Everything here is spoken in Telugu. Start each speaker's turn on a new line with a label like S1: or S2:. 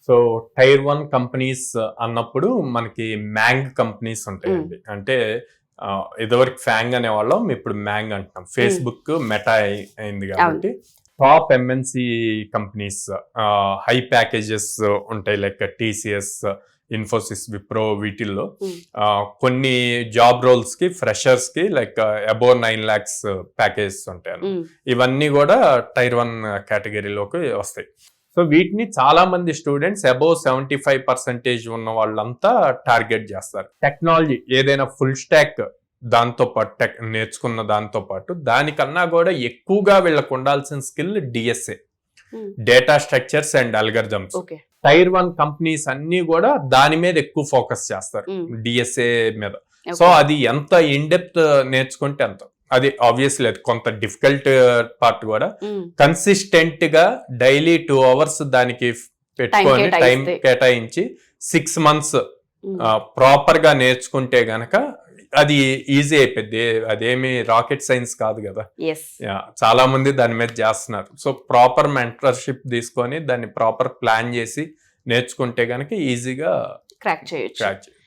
S1: సో టైర్ 1 కంపెనీస్ అన్నప్పుడు మనకి మ్యాంగ్ కంపెనీస్ ఉంటాయండి. అంటే ఇదివరకు ఫ్యాంగ్ అనేవాళ్ళం, ఇప్పుడు మ్యాంగ్ అంటున్నాం. ఫేస్బుక్ మెటా అయింది కాబట్టి top MNC companies, high packages ఉంటాయి, లైక్ టీసీఎస్, ఇన్ఫోసిస్, విప్రో, వీటిల్లో కొన్ని జాబ్ రోల్స్ కి, ఫ్రెషర్స్ కి లైక్ అబోవ్ 9 lakhs ప్యాకేజెస్ ఉంటాయి. ఇవన్నీ కూడా టైర్ 1 కేటగిరీలోకి వస్తాయి. సో వీటిని చాలా మంది స్టూడెంట్స్ అబోవ్ 75% ఉన్న వాళ్ళంతా టార్గెట్ చేస్తారు. టెక్నాలజీ ఏదైనా ఫుల్ స్టాక్ దాంతో పాటు నేర్చుకున్న దాంతో పాటు దానికన్నా కూడా ఎక్కువగా వీళ్ళకు ఉండాల్సిన skill DSA, data structures and algorithms. Tier 1 companies అన్ని కూడా దాని మీద ఎక్కువ ఫోకస్ చేస్తారు, డిఎస్ఏ మీద. సో అది ఎంత ఇన్ డెప్త్ నేర్చుకుంటే అంత. అది ఆబ్వియస్లీ అది కొంత డిఫికల్ట్ పార్ట్ కూడా. కన్సిస్టెంట్ గా డైలీ 2 hours దానికి పెట్టుకొని టైం కేటాయించి 6 months ప్రాపర్ గా నేర్చుకుంటే గనక అది ఈజీ అయిపోద్ది. అదేమి రాకెట్ సైన్స్ కాదు కదా. చాలా మంది దాని మీద చేస్తున్నారు. సో ప్రాపర్ మెంటర్షిప్ తీసుకొని దాన్ని ప్రాపర్ ప్లాన్ చేసి నేర్చుకుంటే గనక ఈజీగా క్రాక్ చేయొచ్చు.